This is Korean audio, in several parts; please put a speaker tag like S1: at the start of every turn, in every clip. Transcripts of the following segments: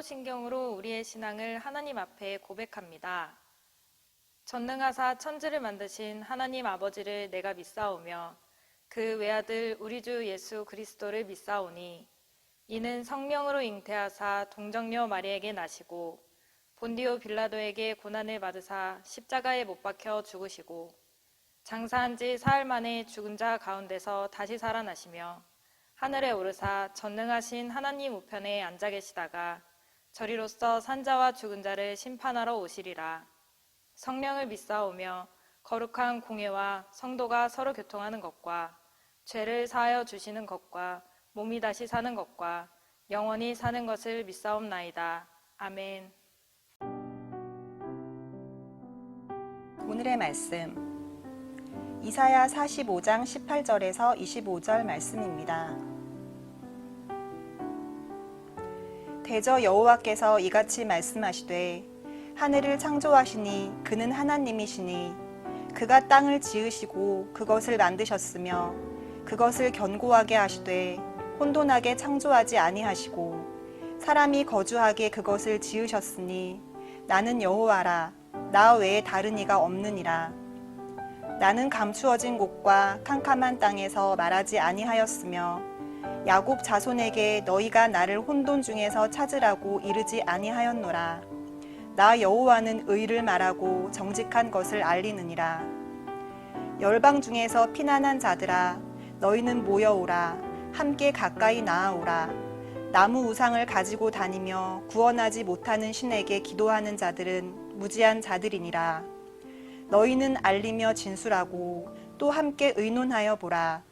S1: 사도신경으로 우리의 신앙을 하나님 앞에 고백합니다. 전능하사 천지를 만드신 하나님 아버지를 내가 믿사오며 그 외아들 우리 주 예수 그리스도를 믿사오니 이는 성령으로 잉태하사 동정녀 마리에게 나시고 본디오 빌라도에게 고난을 받으사 십자가에 못 박혀 죽으시고 장사한 지 사흘 만에 죽은 자 가운데서 다시 살아나시며 하늘에 오르사 전능하신 하나님 우편에 앉아 계시다가 저리로서 산자와 죽은 자를 심판하러 오시리라. 성령을 믿사오며 거룩한 공회와 성도가 서로 교통하는 것과 죄를 사하여 주시는 것과 몸이 다시 사는 것과 영원히 사는 것을 믿사옵나이다. 아멘.
S2: 오늘의 말씀 이사야 45장 18절에서 25절 말씀입니다. 대저 여호와께서 이같이 말씀하시되 하늘을 창조하시니 그는 하나님이시니 그가 땅을 지으시고 그것을 만드셨으며 그것을 견고하게 하시되 혼돈하게 창조하지 아니하시고 사람이 거주하게 그것을 지으셨으니 나는 여호와라 나 외에 다른 이가 없느니라. 나는 감추어진 곳과 캄캄한 땅에서 말하지 아니하였으며 야곱 자손에게 너희가 나를 혼돈 중에서 찾으라고 이르지 아니하였노라. 나 여호와는 의를 말하고 정직한 것을 알리느니라. 열방 중에서 피난한 자들아 너희는 모여오라. 함께 가까이 나아오라. 나무 우상을 가지고 다니며 구원하지 못하는 신에게 기도하는 자들은 무지한 자들이니라. 너희는 알리며 진술하고 또 함께 의논하여 보라.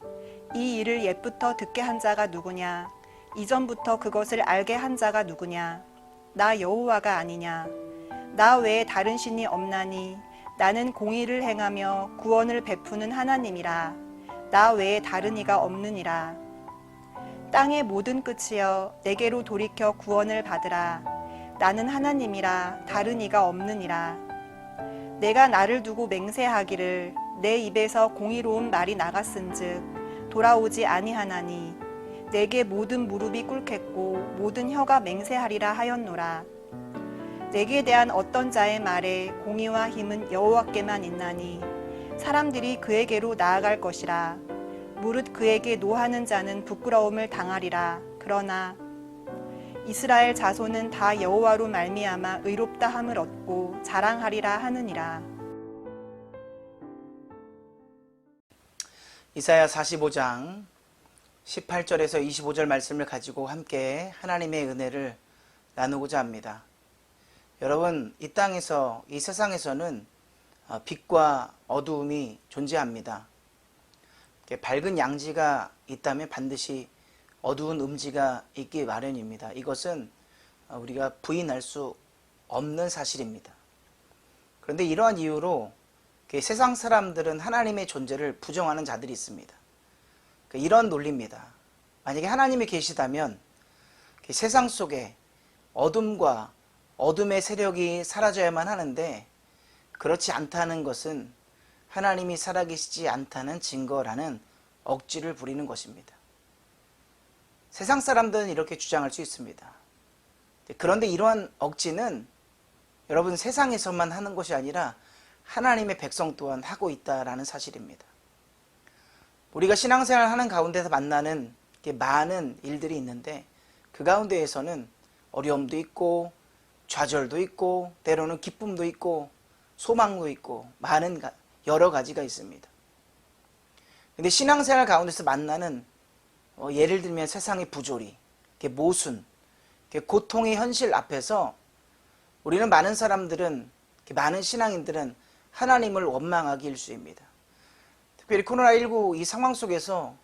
S2: 이 일을 옛부터 듣게 한 자가 누구냐? 이전부터 그것을 알게 한 자가 누구냐? 나 여호와가 아니냐? 나 외에 다른 신이 없나니 나는 공의를 행하며 구원을 베푸는 하나님이라. 나 외에 다른 이가 없느니라. 땅의 모든 끝이여 내게로 돌이켜 구원을 받으라. 나는 하나님이라 다른 이가 없느니라. 내가 나를 두고 맹세하기를 내 입에서 공의로운 말이 나갔은즉 돌아오지 아니하나니 내게 모든 무릎이 꿇겠고 모든 혀가 맹세하리라 하였노라. 내게 대한 어떤 자의 말에 공의와 힘은 여호와께만 있나니 사람들이 그에게로 나아갈 것이라. 무릇 그에게 노하는 자는 부끄러움을 당하리라. 그러나 이스라엘 자손은 다 여호와로 말미암아 의롭다 함을 얻고 자랑하리라 하느니라.
S3: 이사야 45장 18절에서 25절 말씀을 가지고 함께 하나님의 은혜를 나누고자 합니다. 여러분, 이 땅에서, 이 세상에서는 빛과 어두움이 존재합니다. 밝은 양지가 있다면 반드시 어두운 음지가 있기 마련입니다. 이것은 우리가 부인할 수 없는 사실입니다. 그런데 이러한 이유로 세상 사람들은 하나님의 존재를 부정하는 자들이 있습니다. 이런 논리입니다. 만약에 하나님이 계시다면 세상 속에 어둠과 어둠의 세력이 사라져야만 하는데 그렇지 않다는 것은 하나님이 살아계시지 않다는 증거라는 억지를 부리는 것입니다. 세상 사람들은 이렇게 주장할 수 있습니다. 그런데 이러한 억지는 여러분 세상에서만 하는 것이 아니라 하나님의 백성 또한 하고 있다라는 사실입니다. 우리가 신앙생활 하는 가운데서 만나는 많은 일들이 있는데 그 가운데에서는 어려움도 있고 좌절도 있고 때로는 기쁨도 있고 소망도 있고 많은 여러 가지가 있습니다. 근데 신앙생활 가운데서 만나는 예를 들면 세상의 부조리, 모순, 고통의 현실 앞에서 우리는 많은 사람들은, 많은 신앙인들은 하나님을 원망하기 일쑤입니다. 특별히 코로나19 이 상황 속에서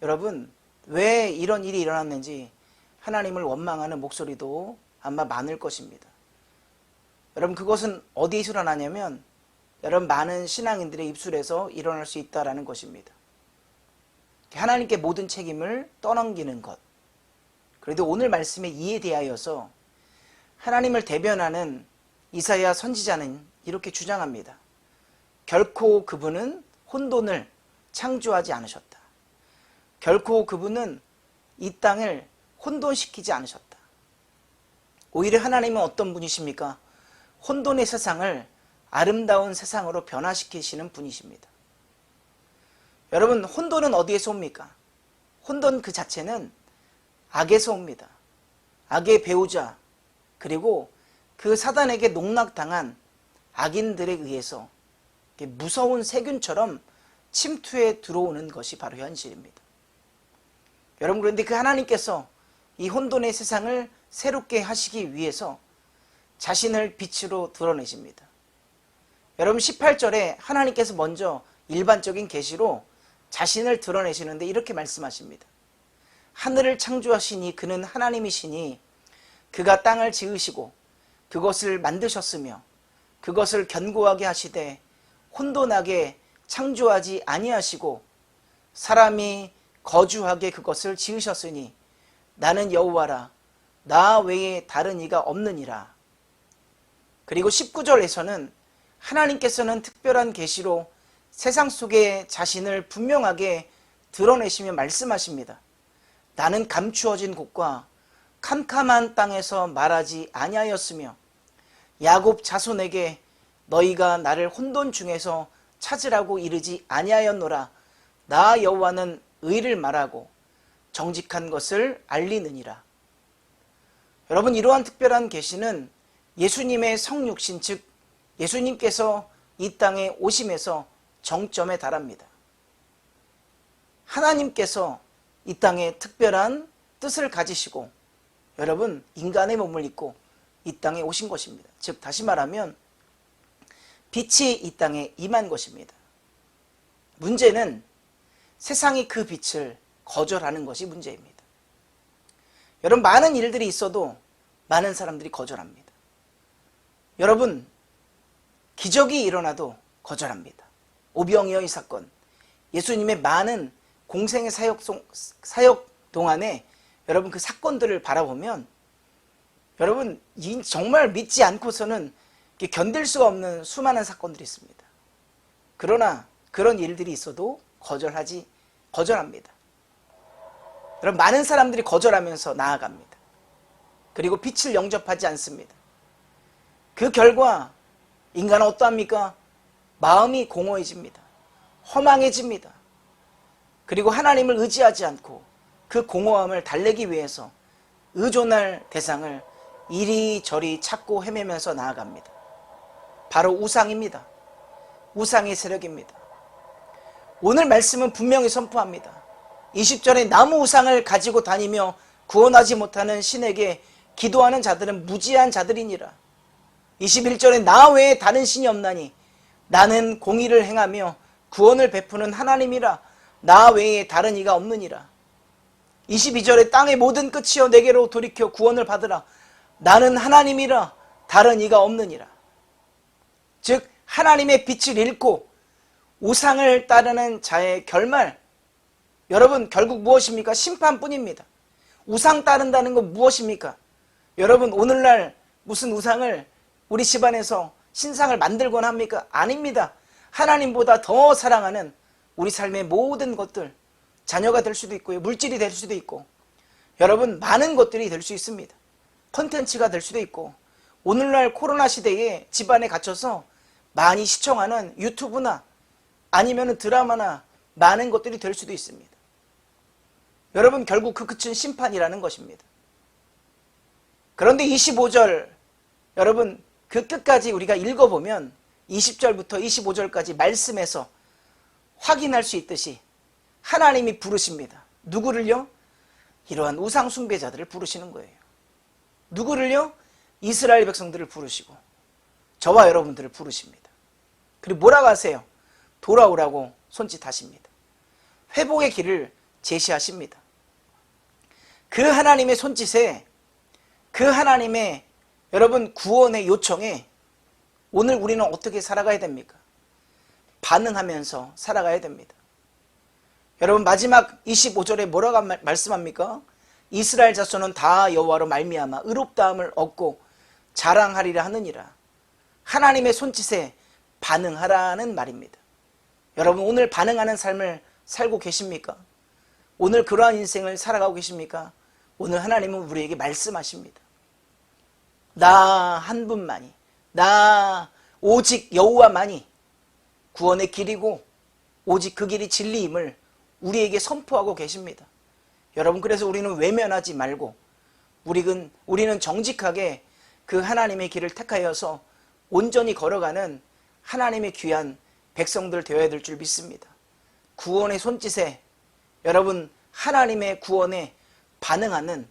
S3: 여러분 왜 이런 일이 일어났는지 하나님을 원망하는 목소리도 아마 많을 것입니다. 여러분 그것은 어디에서 일어나냐면 여러분 많은 신앙인들의 입술에서 일어날 수 있다는 것입니다. 하나님께 모든 책임을 떠넘기는 것. 그래도 오늘 말씀에 이에 대하여서 하나님을 대변하는 이사야 선지자는 이렇게 주장합니다. 결코 그분은 혼돈을 창조하지 않으셨다. 결코 그분은 이 땅을 혼돈시키지 않으셨다. 오히려 하나님은 어떤 분이십니까? 혼돈의 세상을 아름다운 세상으로 변화시키시는 분이십니다. 여러분, 혼돈은 어디에서 옵니까? 혼돈 그 자체는 악에서 옵니다. 악의 배우자, 그리고 그 사단에게 농락당한 악인들에 의해서 무서운 세균처럼 침투해 들어오는 것이 바로 현실입니다. 여러분, 그런데 그 하나님께서 이 혼돈의 세상을 새롭게 하시기 위해서 자신을 빛으로 드러내십니다. 여러분, 18절에 하나님께서 먼저 일반적인 계시로 자신을 드러내시는데 이렇게 말씀하십니다. 하늘을 창조하시니 그는 하나님이시니 그가 땅을 지으시고 그것을 만드셨으며 그것을 견고하게 하시되 혼돈하게 창조하지 아니하시고 사람이 거주하게 그것을 지으셨으니 나는 여호와라 나 외에 다른 이가 없느니라. 그리고 19절에서는 하나님께서는 특별한 계시로 세상 속에 자신을 분명하게 드러내시며 말씀하십니다. 나는 감추어진 곳과 캄캄한 땅에서 말하지 아니하였으며 야곱 자손에게 너희가 나를 혼돈 중에서 찾으라고 이르지 아니하였노라. 나 여호와는 의를 말하고 정직한 것을 알리느니라. 여러분, 이러한 특별한 계시는 예수님의 성육신, 즉 예수님께서 이 땅에 오심에서 정점에 달합니다. 하나님께서 이 땅에 특별한 뜻을 가지시고 여러분, 인간의 몸을 입고 이 땅에 오신 것입니다. 즉 다시 말하면 빛이 이 땅에 임한 것입니다. 문제는 세상이 그 빛을 거절하는 것이 문제입니다. 여러분, 많은 일들이 있어도 많은 사람들이 거절합니다. 여러분, 기적이 일어나도 거절합니다. 오병이어의 사건, 예수님의 많은 공생의 사역 동안에 여러분 그 사건들을 바라보면 여러분 정말 믿지 않고서는 견딜 수가 없는 수많은 사건들이 있습니다. 그러나 그런 일들이 있어도 거절합니다. 여러분, 많은 사람들이 거절하면서 나아갑니다. 그리고 빛을 영접하지 않습니다. 그 결과 인간은 어떠합니까? 마음이 공허해집니다. 허망해집니다. 그리고 하나님을 의지하지 않고 그 공허함을 달래기 위해서 의존할 대상을 이리저리 찾고 헤매면서 나아갑니다. 바로 우상입니다. 우상의 세력입니다. 오늘 말씀은 분명히 선포합니다. 20절에 나무 우상을 가지고 다니며 구원하지 못하는 신에게 기도하는 자들은 무지한 자들이니라. 21절에 나 외에 다른 신이 없나니 나는 공의를 행하며 구원을 베푸는 하나님이라. 나 외에 다른 이가 없느니라. 22절에 땅의 모든 끝이여 내게로 돌이켜 구원을 받으라. 나는 하나님이라 다른 이가 없느니라. 즉 하나님의 빛을 잃고 우상을 따르는 자의 결말, 여러분 결국 무엇입니까? 심판뿐입니다. 우상 따른다는 건 무엇입니까? 여러분, 오늘날 무슨 우상을 우리 집안에서 신상을 만들곤 합니까? 아닙니다. 하나님보다 더 사랑하는 우리 삶의 모든 것들, 자녀가 될 수도 있고요, 물질이 될 수도 있고, 여러분 많은 것들이 될 수 있습니다. 콘텐츠가 될 수도 있고, 오늘날 코로나 시대에 집안에 갇혀서 많이 시청하는 유튜브나 아니면 드라마나 많은 것들이 될 수도 있습니다. 여러분, 결국 그 끝은 심판이라는 것입니다. 그런데 25절, 여러분 그 끝까지 우리가 읽어보면 20절부터 25절까지 말씀에서 확인할 수 있듯이 하나님이 부르십니다. 누구를요? 이러한 우상 숭배자들을 부르시는 거예요. 누구를요? 이스라엘 백성들을 부르시고 저와 여러분들을 부르십니다. 그리고 뭐라고 하세요? 돌아오라고 손짓하십니다. 회복의 길을 제시하십니다. 그 하나님의 손짓에, 그 하나님의 여러분 구원의 요청에 오늘 우리는 어떻게 살아가야 됩니까? 반응하면서 살아가야 됩니다. 여러분, 마지막 25절에 뭐라고 말씀합니까? 이스라엘 자손은 다 여호와로 말미암아 의롭다함을 얻고 자랑하리라 하느니라. 하나님의 손짓에 반응하라는 말입니다. 여러분, 오늘 반응하는 삶을 살고 계십니까? 오늘 그러한 인생을 살아가고 계십니까? 오늘 하나님은 우리에게 말씀하십니다. 나 한 분만이, 나 오직 여호와만이 구원의 길이고 오직 그 길이 진리임을 우리에게 선포하고 계십니다. 여러분, 그래서 우리는 외면하지 말고 우리는 정직하게 그 하나님의 길을 택하여서 온전히 걸어가는 하나님의 귀한 백성들 되어야 될 줄 믿습니다. 구원의 손짓에 여러분 하나님의 구원에 반응하는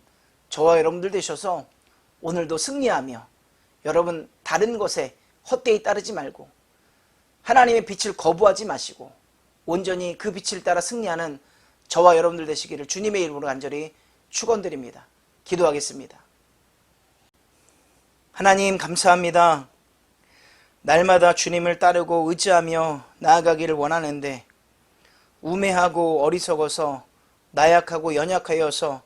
S3: 저와 여러분들 되셔서 오늘도 승리하며 여러분 다른 것에 헛되이 따르지 말고 하나님의 빛을 거부하지 마시고 온전히 그 빛을 따라 승리하는 저와 여러분들 되시기를 주님의 이름으로 간절히 축원드립니다. 기도하겠습니다. 하나님 감사합니다. 날마다 주님을 따르고 의지하며 나아가기를 원하는데 우매하고 어리석어서 나약하고 연약하여서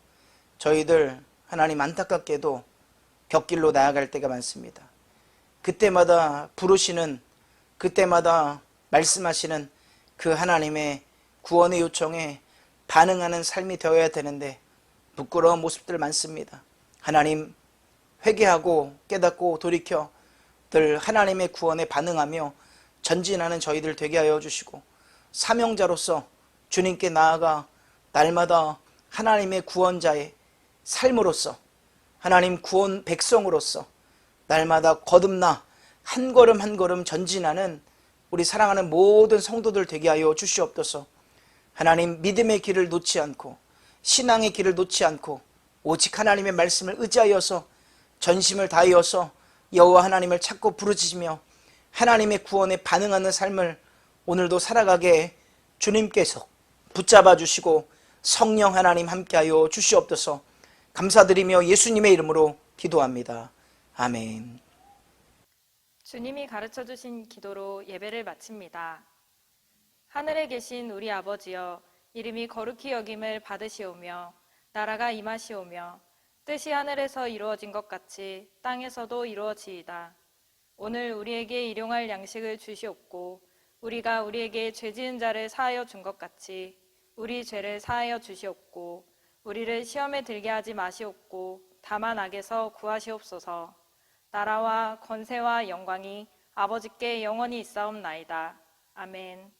S3: 저희들 하나님 안타깝게도 곁길로 나아갈 때가 많습니다. 그때마다 부르시는, 그때마다 말씀하시는 그 하나님의 구원의 요청에 반응하는 삶이 되어야 되는데 부끄러운 모습들 많습니다. 하나님, 회개하고 깨닫고 돌이켜 늘 하나님의 구원에 반응하며 전진하는 저희들 되게 하여 주시고 사명자로서 주님께 나아가 날마다 하나님의 구원자의 삶으로서 하나님 구원 백성으로서 날마다 거듭나 한 걸음 한 걸음 전진하는 우리 사랑하는 모든 성도들 되게 하여 주시옵소서. 하나님, 믿음의 길을 놓지 않고 신앙의 길을 놓지 않고 오직 하나님의 말씀을 의지하여서 전심을 다하여서 여호와 하나님을 찾고 부르짖으며 하나님의 구원에 반응하는 삶을 오늘도 살아가게 주님께서 붙잡아 주시고 성령 하나님 함께하여 주시옵소서. 감사드리며 예수님의 이름으로 기도합니다. 아멘.
S1: 주님이 가르쳐 주신 기도로 예배를 마칩니다. 하늘에 계신 우리 아버지여, 이름이 거룩히 여김을 받으시오며 나라가 임하시오며 뜻이 하늘에서 이루어진 것 같이 땅에서도 이루어지이다. 오늘 우리에게 일용할 양식을 주시옵고 우리가 우리에게 죄 지은 자를 사하여 준 것 같이 우리 죄를 사하여 주시옵고 우리를 시험에 들게 하지 마시옵고 다만 악에서 구하시옵소서. 나라와 권세와 영광이 아버지께 영원히 있사옵나이다. 아멘.